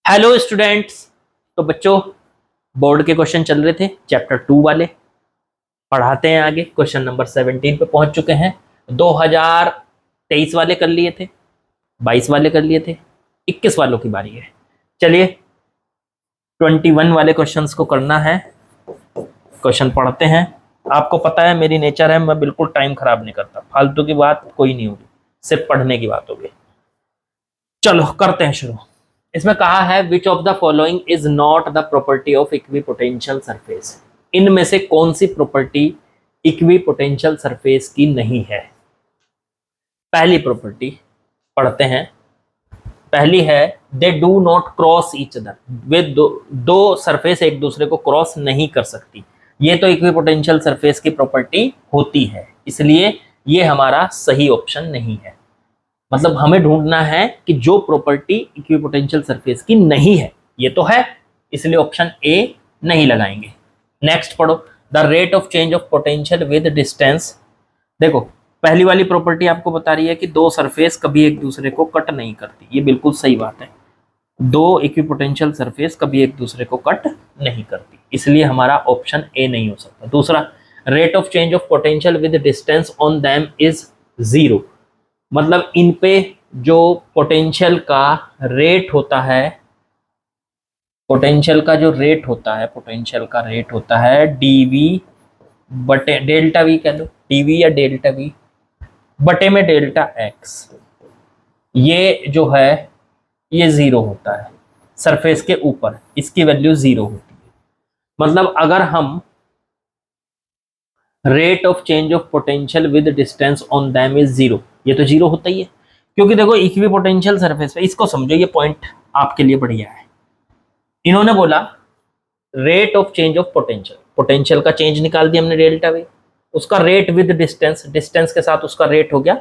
Hello students. तो बच्चों, board के क्वेश्चन चल रहे थे चैप्टर 2 वाले। पढ़ाते हैं आगे। क्वेश्चन नंबर 17 पे पहुंच चुके हैं। 2023 वाले कर लिए थे, 22 वाले कर लिए थे, 21 वालों की बारी है। चलिए 21 वाले क्वेश्चंस को करना है। क्वेश्चन पढ़ते हैं। आपको पता है मेरी नेचर है, मैं बिल्कुल टाइम खराब नहीं करता, फालतू की बात कोई नहीं होगी, सिर्फ पढ़ने की बात होगी। चलो करते हैं शुरू। इसमें कहा है which of the following is not the property of equipotential surface. इनमें से कौन सी प्रॉपर्टी इक्विपोटेंशियल सरफेस की नहीं है। पहली प्रॉपर्टी पढ़ते हैं। पहली है they do not cross each other. वे दो सरफेस एक दूसरे को क्रॉस नहीं कर सकती। ये तो इक्विपोटेंशियल सरफेस की प्रॉपर्टी होती है, इसलिए ये हमारा सही ऑप्शन नहीं है। मतलब हमें ढूंढना है कि जो प्रॉपर्टी इक्विपोटेंशियल सरफेस की नहीं है, ये तो है, इसलिए ऑप्शन ए नहीं लगाएंगे। नेक्स्ट पढ़ो। The rate of change of potential with distance. देखो पहली वाली प्रॉपर्टी आपको बता रही है कि दो सरफेस कभी एक दूसरे को कट नहीं करती, ये बिल्कुल सही बात है। दो इक्विपोटेंशियल सरफेस कभी एक दूसरे को कट नहीं करती, इसलिए हमारा ऑप्शन ए नहीं हो सकता। दूसरा, rate of change of potential with distance on them is 0। मतलब इन पे जो पोटेंशियल का रेट होता है, पोटेंशियल का रेट होता है डीवी बटे डेल्टा वी, कह लो डीवी या डेल्टा वी बटे में डेल्टा एक्स। ये जो है ये 0 होता है सरफेस के ऊपर, इसकी वैल्यू 0 होती है। मतलब अगर हम rate of change of potential with distance on them is 0, ये तो 0 होता ही है, क्योंकि देखो इक्विपोटेंशियल सरफेस पे, इसको समझो, ये पॉइंट आपके लिए बढ़िया है। इन्होंने बोला rate of change of potential, potential का चेंज निकाल दिया हमने डेल्टा वी, उसका रेट विद डिस्टेंस, डिस्टेंस के साथ उसका रेट हो गया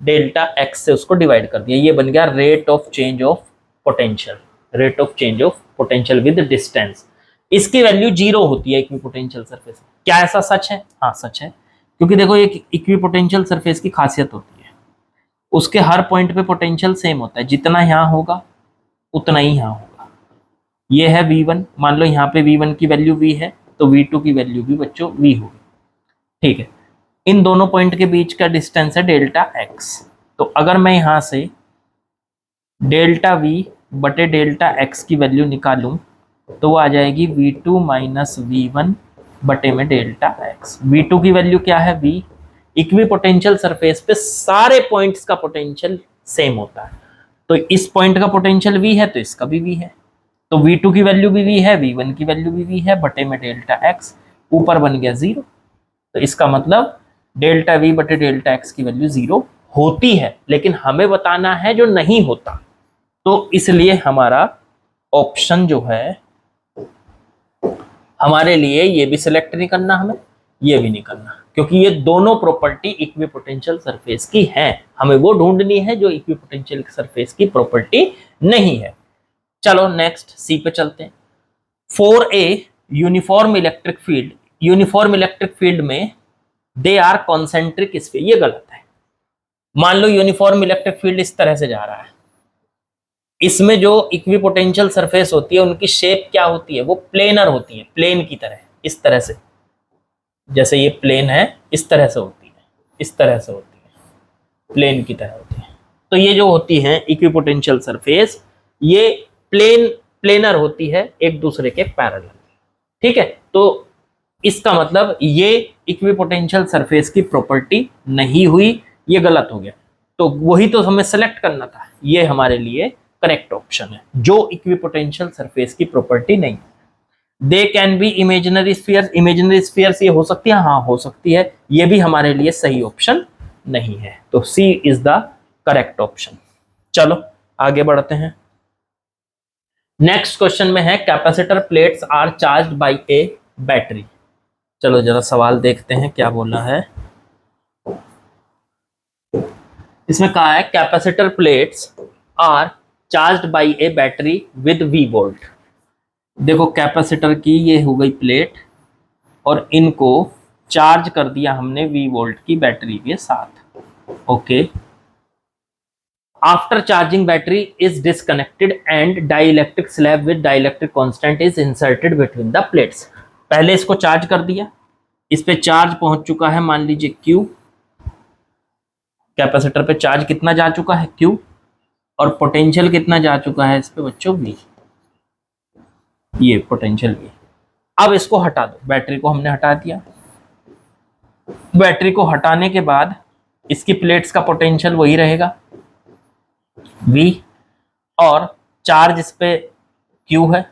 डेल्टा एक्स से उसको डिवाइड कर दिया, ये बन गया rate of change of potential. Rate of change of potential with distance, इसकी वैल्यू 0 होती है इक्विपोटेंशियल सरफेस में। क्या ऐसा सच है? हाँ सच है, क्योंकि देखो एक इक्विपोटेंशियल सरफेस की खासियत होती है, उसके हर पॉइंट पे पोटेंशियल सेम होता है, जितना यहाँ होगा उतना ही यहाँ होगा। ये है V1, मान लो यहाँ पे V1 की वैल्यू V है, तो V2 की वैल्यू भी बच्चों V होगी। ठीक है, इन दोनों पॉइंट के बीच का डिस्टेंस है डेल्टा एक्स। तो अगर मैं यहाँ से डेल्टा V बटे डेल्टा एक्स की वैल्यू निकालूं तो वो आ जाएगी V2 माइनस V1 बटे में डेल्टा एक्स। V2 की वैल्यू क्या है? V। इक्विपोटेंशियल सरफेस पे सारे पॉइंट्स का पोटेंशियल सेम होता है, तो इस पॉइंट का पोटेंशियल V है तो इसका भी V है, तो V2 की वैल्यू भी V है, V1 की वैल्यू भी V है, बटे में डेल्टा एक्स, ऊपर बन गया 0। तो इसका मतलब डेल्टा V बटे डेल्टा एक्स की वैल्यू 0 होती है, लेकिन हमें बताना है जो नहीं होता, तो इसलिए हमारा ऑप्शन जो है, हमारे लिए ये भी सिलेक्ट नहीं करना, हमें ये भी नहीं करना, क्योंकि ये दोनों प्रॉपर्टी इक्विपोटेंशियल सरफेस की हैं। हमें वो ढूंढनी है जो इक्विपोटेंशियल सरफेस की प्रॉपर्टी नहीं है। चलो नेक्स्ट सी पे चलते हैं। For a uniform electric field, uniform electric field में दे आर कॉन्सेंट्रिक स्फीयर, ये गलत है। मान लो यूनिफॉर्म इलेक्ट्रिक फील्ड इस तरह से जा रहा है, इसमें जो इक्विपोटेंशियल सरफेस होती है उनकी शेप क्या होती है? वो प्लेनर होती है, प्लेन की तरह, इस तरह से, जैसे ये प्लेन है इस तरह से होती है, इस तरह से होती है, प्लेन की तरह होती है। तो ये जो होती है इक्विपोटेंशियल सरफेस, ये प्लेनर होती है, एक दूसरे के पैरेलल। ठीक है, तो इसका मतलब ये इक्विपोटेंशियल सरफेस की प्रॉपर्टी नहीं हुई, ये गलत हो गया। तो वही तो हमें सेलेक्ट करना था, ये हमारे लिए करेक्ट ऑप्शन है, जो इक्विपोटेंशियल सरफेस की प्रॉपर्टी नहीं। They can be imaginary spheres, imaginary spheres ये हो सकती है, हाँ हो सकती है, ये भी हमारे लिए सही ऑप्शन नहीं है, तो C is the correct option. चलो आगे बढ़ते हैं। नेक्स्ट क्वेश्चन में है capacitor plates are charged by a battery. चलो जरा सवाल देखते हैं क्या बोला है। इसमें कहा है capacitor plates are charged by a battery with V volt. देखो कैपेसिटर की ये हो गई प्लेट और इनको चार्ज कर दिया हमने V वोल्ट की बैटरी के साथ। Okay, after charging battery is disconnected and dielectric slab with dielectric constant is inserted between the plates. पहले इसको चार्ज कर दिया, इस पे चार्ज पहुंच चुका है मान लीजिए Q, कैपेसिटर पे चार्ज कितना जा चुका है Q, और पोटेंशियल कितना जा चुका है इस पे बच्चों V, ये पोटेंशियल V। अब इसको हटा दो, बैटरी को हमने हटा दिया। बैटरी को हटाने के बाद इसकी प्लेट्स का पोटेंशियल वही रहेगा V, और चार्ज इस पे Q है,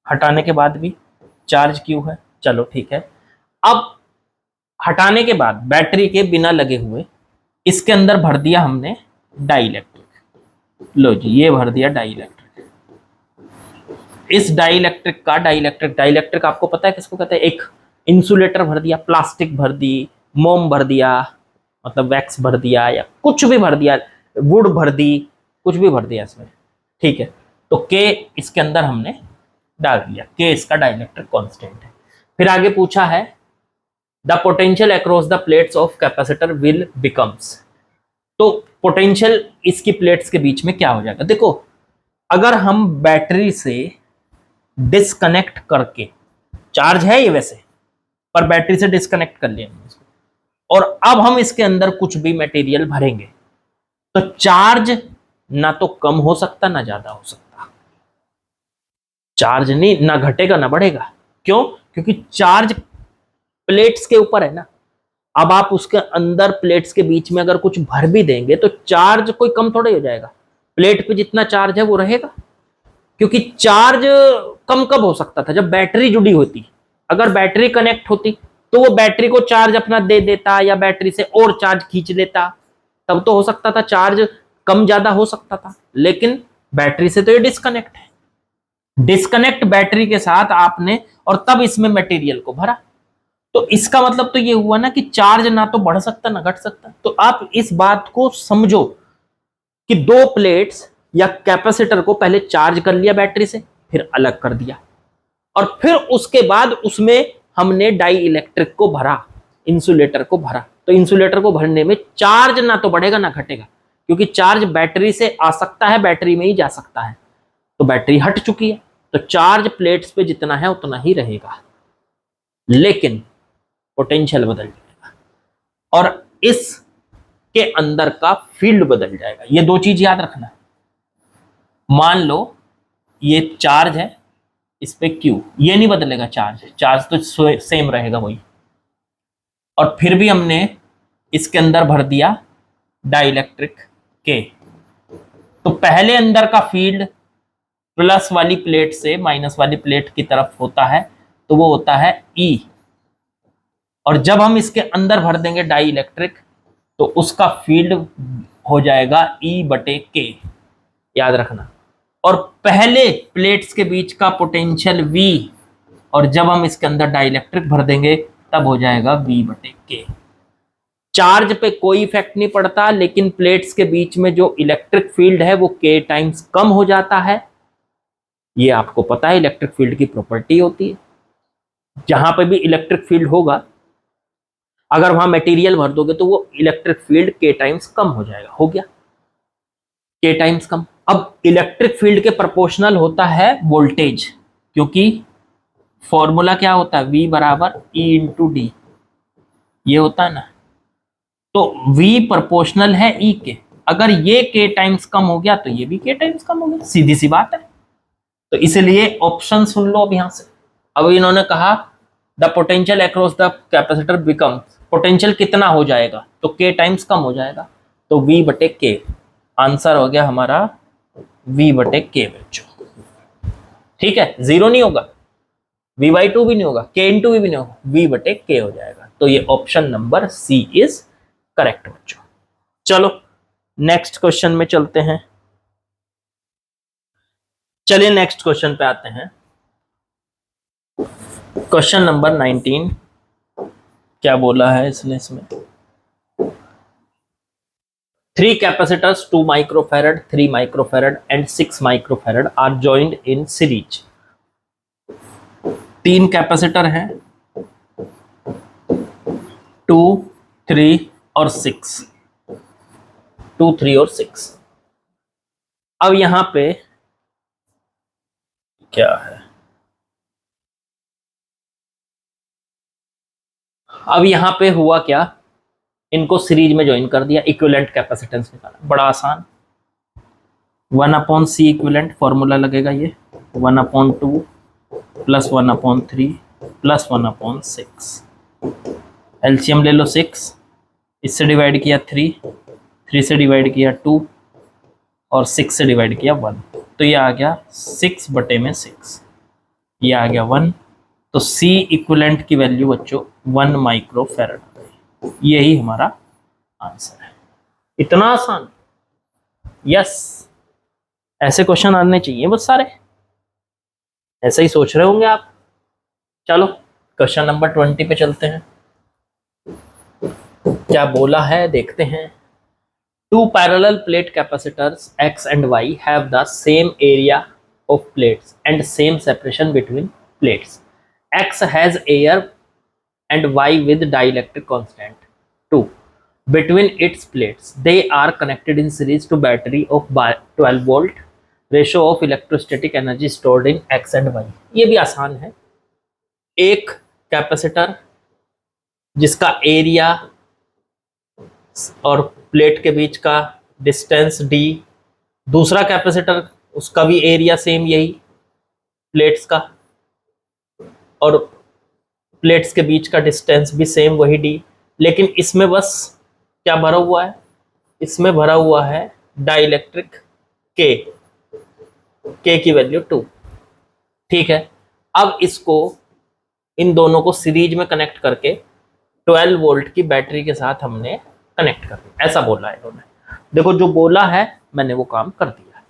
हटाने के बाद भी चार्ज Q है। चलो ठीक है, अब हटाने के बाद बैटरी के बिना लगे हुए इसके अंदर भर दिया हमने डाइलेक्ट्रिक। लो जी, ये भर दिया डाइलेक्ट्रिक। इस डाइलेक्ट्रिक आपको पता है किसको कहते हैं? एक इंसुलेटर भर दिया, प्लास्टिक भर दी, मोम भर दिया, मतलब वैक्स भर दिया, या कुछ भी भर दिया, वुड भर दी, कुछ भी भर दिया इसमें, ठीक है। तो के इसके अंदर हमने डाल दिया, के इसका डाइलेक्ट्रिक कांस्टेंट है। फिर आगे पूछा है the potential across the plates of capacitor will becomes. तो पोटेंशियल इसकी प्लेट्स के बीच में क्या हो जाएगा? देखो, अगर हम बैटरी से डिस्कनेक्ट करके, चार्ज है ये वैसे, पर बैटरी से डिस्कनेक्ट कर लिया हमने इसको, और अब हम इसके अंदर कुछ भी मटेरियल भरेंगे, तो चार्ज ना तो कम हो सकता ना ज्यादा हो सकता। चार्ज नहीं, ना घटेगा ना बढ़ेगा। क्यों? क्योंकि चार्ज प्लेट्स के ऊपर है ना। अब आप उसके अंदर प्लेट्स के बीच में अगर कुछ भर भी देंगे तो चार्ज कोई कम थोड़ा हो जाएगा। प्लेट पे जितना चार्ज है वो रहेगा, क्योंकि चार्ज कम कब हो सकता था? जब बैटरी जुड़ी होती। अगर बैटरी कनेक्ट होती तो वो बैटरी को चार्ज अपना दे देता, या बैटरी से और चार्ज खींच लेता, तब तो हो सकता था चार्ज कम ज्यादा हो सकता था। लेकिन बैटरी से तो ये डिस्कनेक्ट है, डिस्कनेक्ट बैटरी के साथ आपने, और तब इसमें मटेरियल को भरा। तो इसका मतलब तो ये हुआ ना कि चार्ज ना तो बढ़ सकता ना घट सकता। तो आप इस बात को समझो कि दो प्लेट्स या कैपेसिटर को पहले चार्ज कर लिया बैटरी से, फिर अलग कर दिया, और फिर उसके बाद उसमें हमने डाई इलेक्ट्रिक को भरा, इंसुलेटर को भरा। तो इंसुलेटर को भरने में चार्ज ना तो बढ़ेगा ना घटेगा, क्योंकि चार्ज बैटरी से आ सकता है, बैटरी में ही जा सकता है। तो बैटरी हट चुकी है, तो चार्ज प्लेट्स पे जितना है उतना ही रहेगा, लेकिन पोटेंशियल बदल जाएगा और इस के अंदर का फील्ड बदल जाएगा। ये दो चीज याद रखना। मान लो ये चार्ज है, इस पे Q, ये नहीं बदलेगा चार्ज, चार्ज तो सेम रहेगा वही। और फिर भी हमने इसके अंदर भर दिया डाइलेक्ट्रिक K, तो पहले अंदर का फील्ड प्लस वाली प्लेट से माइनस वाली प्लेट की तरफ होता है, तो वो होता है E। और जब हम इसके अंदर भर देंगे डाई इलेक्ट्रिक, तो उसका फील्ड हो जाएगा E/K, याद रखना। और पहले प्लेट्स के बीच का पोटेंशियल V, और जब हम इसके अंदर डाई इलेक्ट्रिक भर देंगे तब हो जाएगा V/K। चार्ज पे कोई इफेक्ट नहीं पड़ता, लेकिन प्लेट्स के बीच में जो इलेक्ट्रिक फील्ड है वो K टाइम्स कम हो जाता है। ये आपको पता है, इलेक्ट्रिक फील्ड की प्रॉपर्टी होती है। जहां पे भी इलेक्ट्रिक फील्ड होगा, अगर वहां मटेरियल भर दोगे तो वो इलेक्ट्रिक फील्ड K टाइम्स कम हो जाएगा। हो गया K टाइम्स कम। अब इलेक्ट्रिक फील्ड के प्रोपोर्शनल होता है वोल्टेज, क्योंकि फॉर्मूला क्या होता है? V बराबर E/D, ये होता है ना। तो V प्रोपोर्शनल है E के। अगर ये K टाइम्स कम हो गया तो ये भी K टाइम्स कम हो गया, सीधी सी बात है। तो इसलिए ऑप्शन सुन लो अब यहां से। अब इन्होंने कहा the potential across the capacitor becomes, potential कितना हो जाएगा? तो K टाइम्स कम हो जाएगा, तो V/K। आंसर हो गया हमारा V/K बच्चों। ठीक है, जीरो नहीं होगा, V/2 भी नहीं होगा, K/V भी नहीं होगा, V/K हो जाएगा। तो ये option number C is correct बच्चों। चलो नेक्स्ट क्वेश्चन में चलते हैं। चलिए नेक्स्ट क्वेश्चन पे आते हैं। क्वेश्चन नंबर 19 क्या बोला है इसने? इसमें 3 capacitors 2 microfarad 3 microfarad and 6 microfarad are joined in series। 3 capacitor हैं, 2, 3 और 6, 2, 3 और 6। अब यहां पे क्या है, अब यहां पे हुआ क्या, इनको सीरीज में ज्वाइन कर दिया, इक्विवेलेंट कैपेसिटेंस निकाला, बड़ा आसान। 1/c इक्विवेलेंट फॉर्मूला लगेगा ये 1/2 प्लस 1/3 प्लस 1/6। एलसीएम ले लो 6, इससे डिवाइड किया 3 से डिवाइड किया 2 और 6 से डिवाइड किया 1, तो ये आ गया 6/6, ये आ गया 1। तो C इक्विवेलेंट की वैल्यू बच्चों 1 माइक्रोफैराड आ गई। यही हमारा आंसर है। इतना आसान। यस, ऐसे क्वेश्चन आने चाहिए बस सारे, ऐसा ही सोच रहे होंगे आप। चलो क्वेश्चन नंबर 20 पे चलते हैं, क्या बोला है देखते हैं। Two parallel plate capacitors X and Y have the same area of plates and same separation between plates. X has air and Y with dielectric constant 2 between its plates. They are connected in series to battery of 12 volt. Ratio of electrostatic energy stored in X and Y. ये भी आसान है। एक capacitor जिसका area और plate के बीच का distance d, दूसरा कैपेसिटर उसका भी एरिया सेम यही प्लेट्स का, और प्लेट्स के बीच का डिस्टेंस भी सेम वही d, लेकिन इसमें बस क्या भरा हुआ है, इसमें भरा हुआ है डाइलेक्ट्रिक K की वैल्यू 2। ठीक है, अब इसको इन दोनों को सीरीज में कनेक्ट करके 12 वोल्ट की बैटरी के साथ हमने कनेक्ट कर दिया, ऐसा बोला है इन्होंने। देखो जो बोला है मैंने वो काम कर दिया,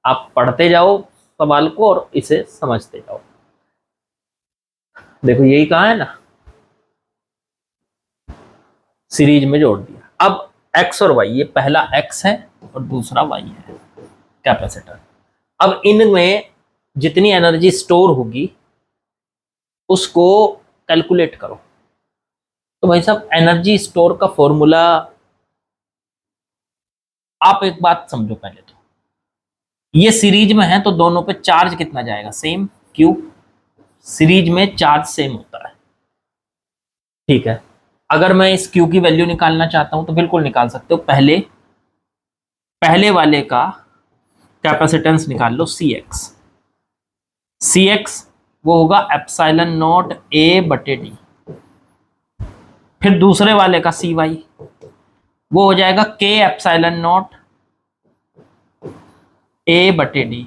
आप पढ़ते जाओ सवाल को और इसे समझते जाओ। देखो यही कहा है ना, सीरीज में जोड़ दिया। अब x और y, ये पहला x है और दूसरा y है कैपेसिटर। अब इनमें जितनी एनर्जी स्टोर होगी उसको कैलकुलेट करो। तो भाई साहब एनर्जी स्टोर का फॉर्मूला, आप एक बात समझो पहले तो, ये सीरीज में है तो दोनों पे चार्ज कितना जाएगा, सेम Q। सीरीज में चार्ज सेम होता है। ठीक है, अगर मैं इस Q की वैल्यू निकालना चाहता हूं तो बिल्कुल निकाल सकते हो। पहले वाले का कैपेसिटेंस निकाल लो Cx वो होगा एप्सिलॉन नॉट A/d। फिर दूसरे वाले का Cy वो हो जाएगा K एप्सिलॉन नॉट A/d।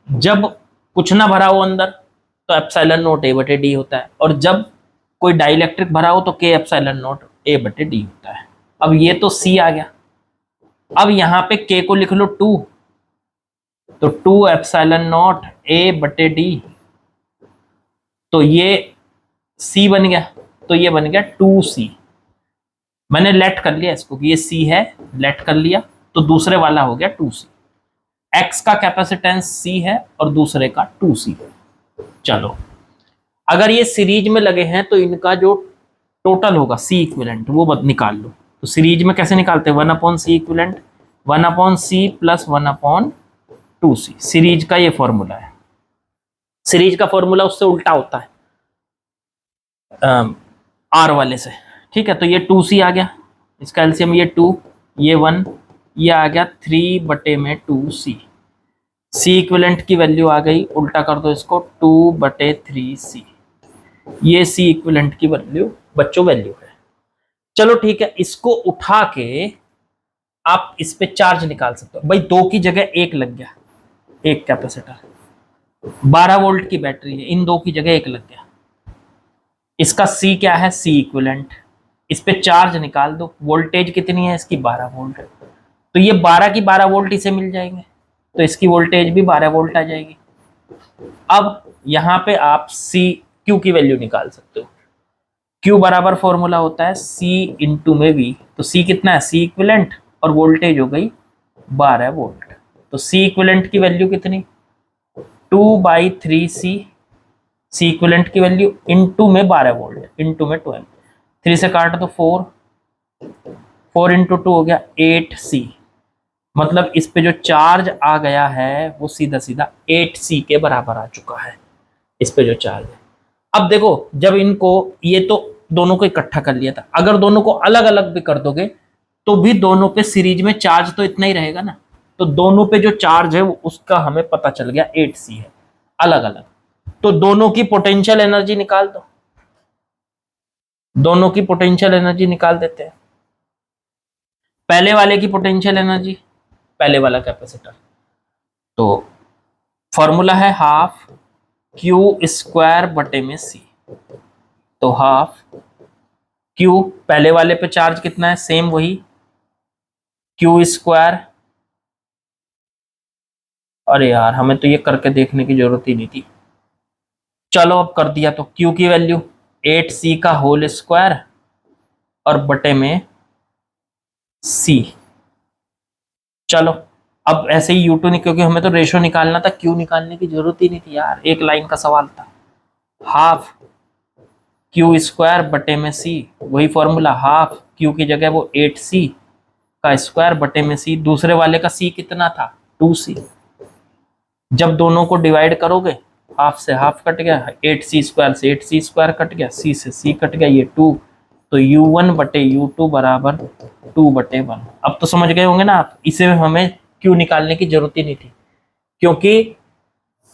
जब कुछ ना भरा हो अंदर तो एप्सिलॉन नॉट A/d होता है, और जब कोई डाइलेक्ट्रिक भरा हो तो K एप्सिलॉन नॉट A/d होता है। अब ये तो C आ गया। अब यहां पे K को लिख लो 2, तो 2 एप्सिलॉन नॉट A/d, तो ये C बन गया, तो ये बन गया 2C। मैंने लेट कर लिया इसको कि ये C है, लेट कर लिया, तो दूसरे वाला हो गया 2C। X का कैपेसिटेंस C है और दूसरे का 2C है। चलो अगर ये सीरीज में लगे हैं तो इनका जो टोटल होगा C इक्विवेलेंट वो निकाल लो। तो सीरीज में कैसे निकालते हैं, 1/c equivalent 1/c plus 1/2c। Series का ये फॉर्मूला है। सीरीज का फॉर्मूला उससे उल्टा होता है R वाले से। ठीक है, तो ये 2C आ गया, इसका एलसीएम ये 2, ये 1, ये आ गया 3/2C। C इक्विवेलेंट की वैल्यू आ गई, उल्टा कर दो इसको 2/3C। ये C इक्विवेलेंट की वैल्यू बच्चों वैल्यू है। चलो ठीक है, इसको उठा के आप इस पे चार्ज निकाल सकते हो। भाई 2 की जगह 1 लग गया, एक कैपेसिटर 12 वोल्ट की बैटरी है, इन 2 की जगह 1 लग गया। इसका C क्या है, C इक्विवेलेंट। इस पे चार्ज निकाल दो, वोल्टेज कितनी है इसकी 12 वोल्ट, तो ये 12 की 12 वोल्ट इसे मिल जाएंगे, तो इसकी वोल्टेज भी 12 वोल्ट आ जाएगी। अब यहां पे आप Q की वैल्यू निकाल सकते हो। Q बराबर फॉर्मूला होता है C इंटू में V, तो C कितना है, C इक्विवेलेंट, और वोल्टेज हो गई 12 वोल्ट। तो C इक्विवेलेंट की वैल्यू कितनी, 2/3C। C इक्विवेलेंट की वैल्यू इंटू में 12 वोल्ट, इंटू में 12, 3 से काट दो 4 इंटू 2 हो गया 8C। मतलब इस पे जो चार्ज आ गया है वो सीधा सीधा 8c के बराबर आ चुका है, इस पे जो चार्ज है। अब देखो, जब इनको, ये तो दोनों को इकट्ठा कर लिया था, अगर दोनों को अलग अलग भी कर दोगे तो भी दोनों पे सीरीज में चार्ज तो इतना ही रहेगा ना। तो दोनों पे जो चार्ज है वो उसका हमें पता चल गया 8c है, अलग अलग। तो दोनों की पोटेंशियल एनर्जी निकाल दो, दोनों की पोटेंशियल एनर्जी निकाल देते हैं। पहले वाले की पोटेंशियल एनर्जी, पहले वाला कैपेसिटर, तो फॉर्मूला है हाफ क्यू स्क्वायर बटे में सी। तो हाफ क्यू, पहले वाले पे चार्ज कितना है, सेम वही क्यू स्क्वायर। अरे यार, हमें तो ये करके देखने की जरूरत ही नहीं थी। चलो अब कर दिया, तो क्यू की वैल्यू 8c का होल स्क्वायर और बटे में c। चलो अब ऐसे ही U2 नहीं, क्योंकि हमें तो रेशो निकालना था, क्यू निकालने की जरूरत ही नहीं थी यार, एक लाइन का सवाल था। हाफ क्यू स्क्वायर बटे में c, वही फॉर्मूला, हाफ क्यू की जगह वो 8c का स्क्वायर बटे में c। दूसरे वाले का c कितना था, 2c। जब दोनों को डिवाइड करोगे, हाफ से हाफ कट गया, 8c स्क्वायर से 8c स्क्वायर कट गया, c से c कट गया, ये 2। तो U1 बटे U2 बराबर 2/1। अब तो समझ गए होंगे ना आप, इसे हमें क्यू निकालने की जरूरत ही नहीं थी, क्योंकि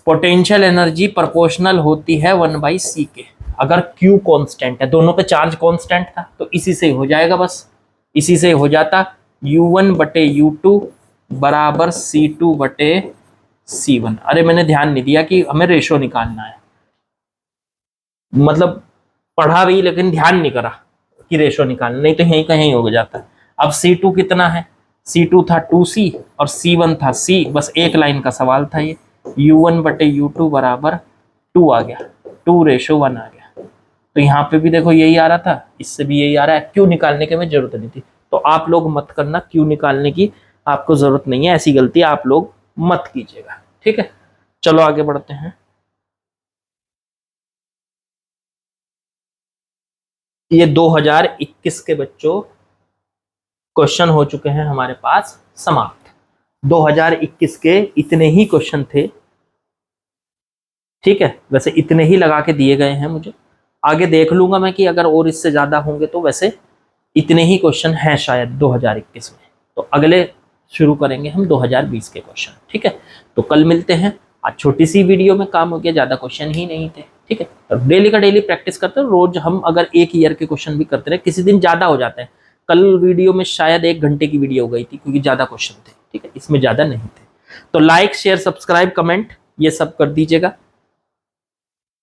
पोटेंशियल एनर्जी प्रोपोर्शनल होती है 1/c के। अगर क्यू कांस्टेंट है, दोनों पे चार्ज कांस्टेंट था, तो इसी से हो जाएगा, बस इसी से हो जाता। U1 बटे U2 बराबर C2 बटे C1। अरे मैंने ध्यान नहीं दिया कि हमें रेशो निकालना है, मतलब पढ़ा भी लेकिन ध्यान नहीं करा कि रेशो निकालना, नहीं तो यहीं कहीं हो जाता है। अब C2 कितना है, C2 था 2c और C1 था c, बस एक लाइन का सवाल था ये। U1 बटे U2 बराबर 2 आ गया, 2:1 आ गया। तो यहाँ पे भी देखो यही आ रहा था, इससे भी यही आ रहा है, क्यों निकालने की हमें जरूरत नहीं थी। तो आप लोग मत करना, क्यों निकालने की आपको जरूरत नहीं है, ऐसी गलती आप लोग मत कीजिएगा, ठीक है। चलो आगे बढ़ते हैं। ये 2021 के बच्चों क्वेश्चन हो चुके हैं हमारे पास समाप्त। 2021 के इतने ही क्वेश्चन थे, ठीक है। वैसे इतने ही लगा के दिए गए हैं मुझे, आगे देख लूंगा मैं कि अगर और इससे ज्यादा होंगे, तो वैसे इतने ही क्वेश्चन हैं शायद 2021 में। तो अगले शुरू करेंगे हम 2020 के क्वेश्चन, ठीक है। तो कल मिलते हैं। आज छोटी सी वीडियो में काम हो गया, ज्यादा क्वेश्चन ही नहीं थे, ठीक है। डेली का डेली प्रैक्टिस करते हैं, रोज हम अगर एक ईयर के क्वेश्चन भी करते रहे, किसी दिन ज्यादा हो जाते हैं। कल वीडियो में शायद 1 घंटे की वीडियो हो गई थी, क्योंकि ज्यादा क्वेश्चन थे, ठीक है, इसमें ज्यादा नहीं थे। तो लाइक शेयर सब्सक्राइब कमेंट ये सब कर दीजिएगा,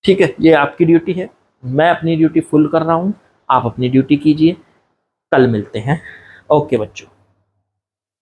ठीक है। ये आपकी ड्यूटी है, मैं अपनी ड्यूटी फुल कर रहा हूँ, आप अपनी ड्यूटी कीजिए। कल मिलते हैं, ओके बच्चों।